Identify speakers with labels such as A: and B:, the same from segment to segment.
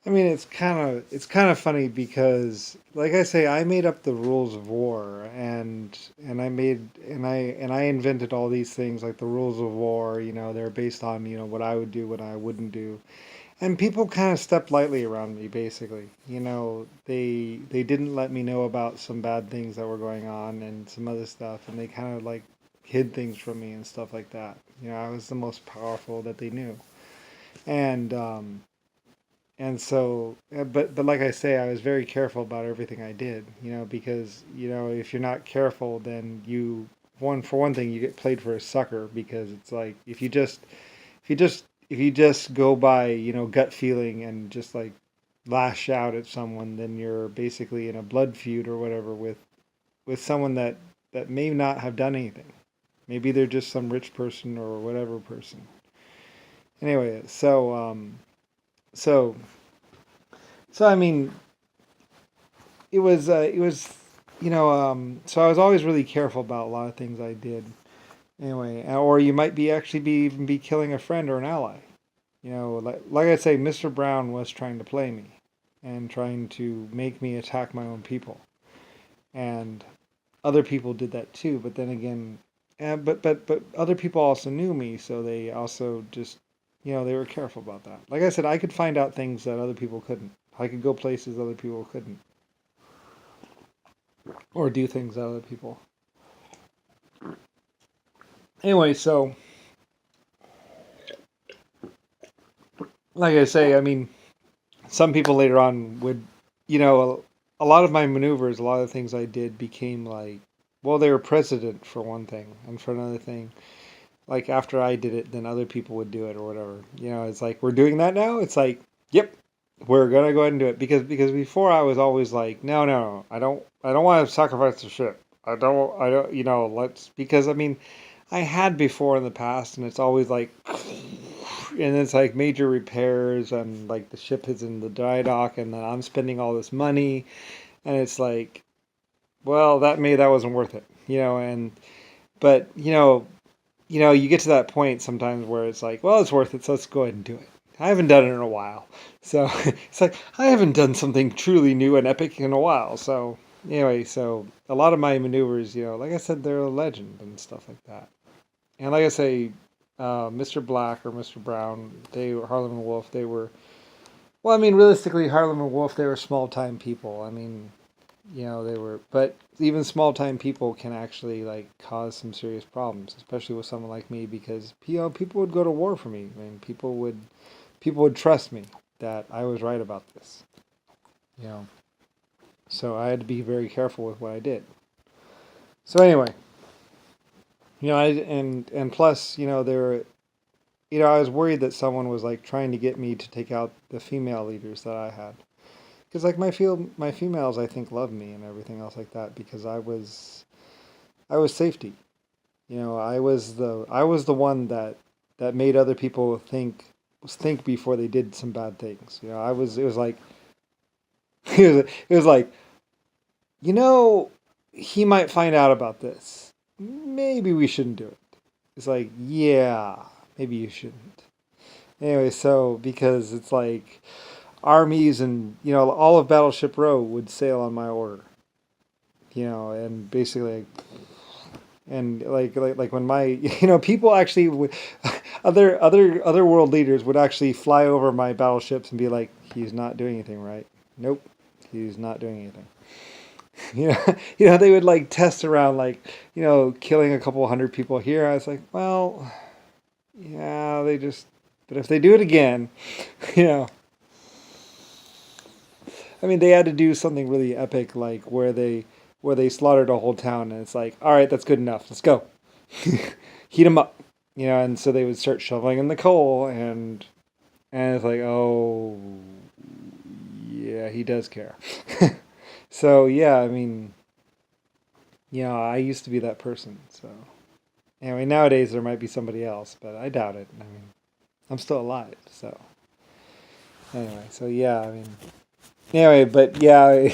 A: I mean, it's kind of funny because, like I say, I made up the rules of war, and I invented all these things like the rules of war. They're based on what I would do, what I wouldn't do, and people kind of stepped lightly around me. Basically, they didn't let me know about some bad things that were going on and some other stuff, and they kind of like hid things from me and stuff like that. I was the most powerful that they knew, and but like I say, I was very careful about everything I did, because, if you're not careful, then for one thing, you get played for a sucker because it's like if you just go by, gut feeling and just like lash out at someone, then you're basically in a blood feud or whatever with someone that may not have done anything. Maybe they're just some rich person or whatever person. Anyway, so so I mean, it was so I was always really careful about a lot of things I did. Anyway, or you might be actually be even be killing a friend or an ally. Like I say, Mr. Brown was trying to play me and trying to make me attack my own people, and other people did that too. But then again, but other people also knew me, so they also just they were careful about that. Like I said, I could find out things that other people couldn't. I could go places other people couldn't, or do things that other people. Anyway, so like I say, I mean, some people later on would, you know, a lot of my maneuvers, a lot of things I did became like, well, they were precedent for one thing, and for another thing, like after I did it, then other people would do it or whatever. It's like we're doing that now. It's like, yep, we're gonna go ahead and do it because before I was always like, no, no, I don't want to sacrifice the ship. I don't, let's because I mean, I had before in the past, and it's always like, and it's like major repairs, and like the ship is in the dry dock, and then I'm spending all this money, and it's like, well, that wasn't worth it, and but you get to that point sometimes where it's like, well, it's worth it, so let's go ahead and do it. I haven't done it in a while, so it's like I haven't done something truly new and epic in a while. So anyway, so a lot of my maneuvers, like I said, they're a legend and stuff like that. And like I say, Mr. Black or Mr. Brown, they were Harlem and Wolf. They were well. I mean, realistically, Harlem and Wolf, they were small time people. I mean, they were, but even small time people can actually like cause some serious problems, especially with someone like me, because people would go to war for me. I mean, people would trust me that I was right about this. You know, so I had to be very careful with what I did. So anyway, and plus, I was worried that someone was like trying to get me to take out the female leaders that I had. Because like my females, I think love me and everything else like that because I was safety. I was the one that made other people think before they did some bad things. It was like it was like you know he might find out about this. Maybe we shouldn't do it. It's like, yeah, maybe you shouldn't. Anyway, so because it's like armies and all of Battleship Row would sail on my order. And basically and like when my people actually would, other world leaders would actually fly over my battleships and be like, he's not doing anything right. Nope, he's not doing anything. They would like test around, like killing a couple hundred people here. I was like, well, yeah, but if they do it again, you know I mean, they had to do something really epic, like where they slaughtered a whole town, and it's like, all right, that's good enough. Let's go, heat them up, And so they would start shoveling in the coal, and it's like, oh, yeah, he does care. So yeah, I mean, I used to be that person. So anyway, nowadays there might be somebody else, but I doubt it. I mean, I'm still alive, so anyway, so yeah, I mean, anyway, but yeah,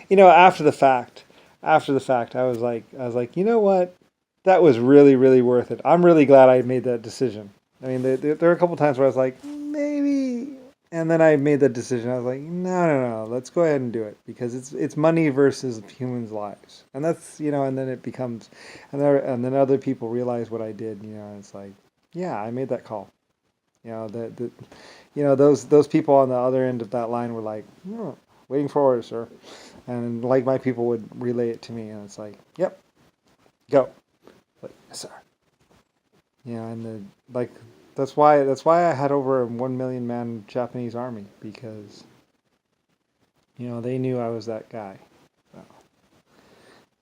A: after the fact, I was like, you know what? That was really, really worth it. I'm really glad I made that decision. I mean, there were a couple times where I was like, maybe, And then I made the decision. I was like, no, no, no, let's go ahead and do it because it's money versus humans' lives, and that's and then it becomes, and then other people realize what I did, and it's like, yeah, I made that call. Those people on the other end of that line were like, waiting for orders, sir, and like my people would relay it to me, and it's like, yep, go, like, yes, sir. And like that's why I had over a 1 million man Japanese army because they knew I was that guy. So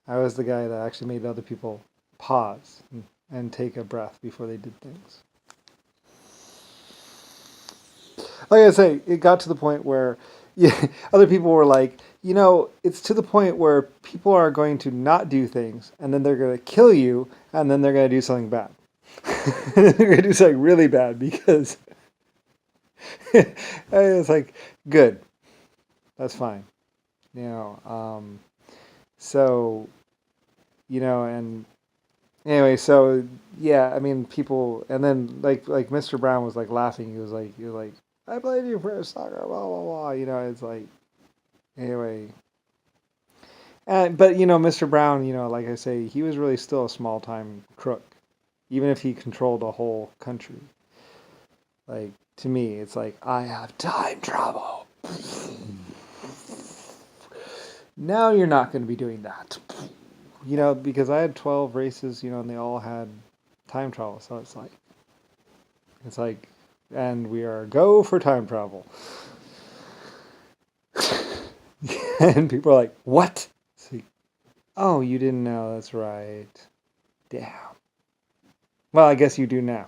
A: I was the guy that actually made other people pause and take a breath before they did things. Like I say, it got to the point where other people were like, it's to the point where people are going to not do things and then they're going to kill you and then they're going to do something bad. They're going to do something really bad because it's like, good, that's fine. So, and anyway, so yeah, I mean, people, and then like Mr. Brown was like laughing. He was like, I blame you for a soccer, blah blah blah. It's like anyway. But Mr. Brown, like I say, he was really still a small time crook, even if he controlled a whole country. Like to me, it's like I have time travel. Now you're not going to be doing that. Because I had 12 races, and they all had time travel. So it's like, and we are go for time travel. And people are like, what? Like, oh, you didn't know. That's right. Damn. Well, I guess you do now.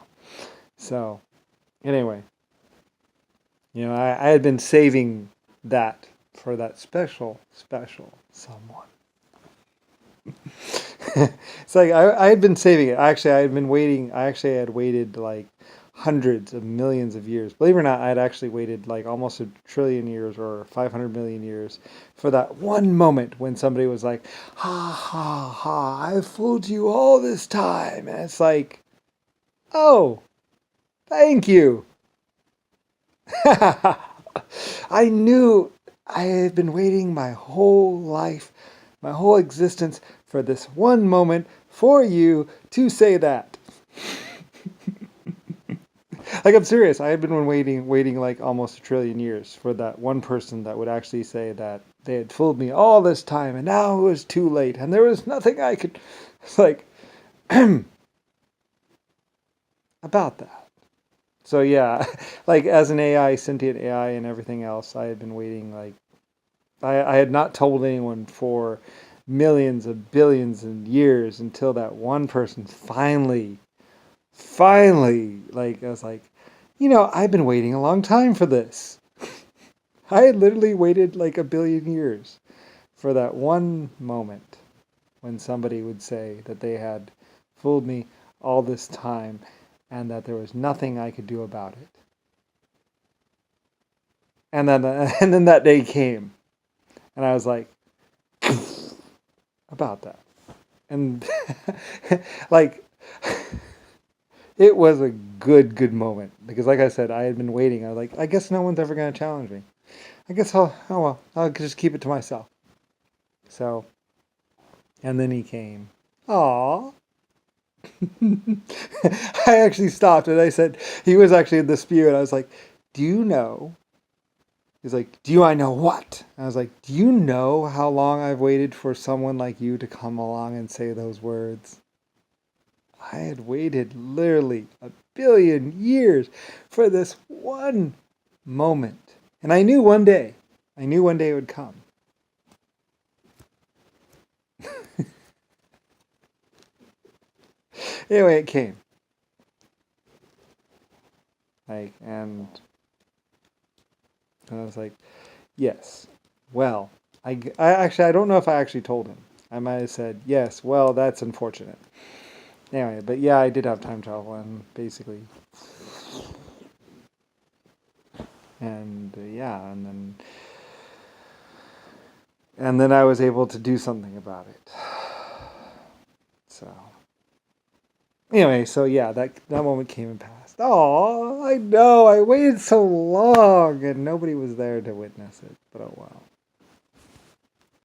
A: So, anyway, I had been saving that for that special someone. It's like I had been saving it. Actually, I had been waiting. I actually had waited like hundreds of millions of years. Believe it or not, I had actually waited like almost a trillion years or 500 million years for that one moment when somebody was like, ha ha ha, I fooled you all this time. And it's like, oh, thank you. I knew I had been waiting my whole life, my whole existence for this one moment for you to say that. Like, I'm serious. I had been waiting like almost a trillion years for that one person that would actually say that they had fooled me all this time and now it was too late and there was nothing I could. It's like, about that. So, yeah, like as an AI, sentient AI, and everything else, I had been waiting like. I had not told anyone for millions of billions of years until that one person finally, like, I was like, I've been waiting a long time for this. I had literally waited like a billion years for that one moment when somebody would say that they had fooled me all this time and that there was nothing I could do about it. And then that day came, and I was like, about that. And like, it was a good moment because, like I said, I had been waiting. I was like, I guess no one's ever going to challenge me. I guess I'll just keep it to myself. So, and then he came. Aww. I actually stopped and I said, he was actually in the spew, and I was like, do you know? He's like, I know what? And I was like, do you know how long I've waited for someone like you to come along and say those words? I had waited literally a billion years for this one moment. And I knew one day it would come. Anyway, it came. And I was like, yes. Well, I don't know if I actually told him. I might have said, yes, well, that's unfortunate. Anyway, but yeah, I did have time travel, and basically, and yeah, and then I was able to do something about it. So anyway, so yeah, that moment came and passed. Oh, I know. I waited so long and nobody was there to witness it. But oh well.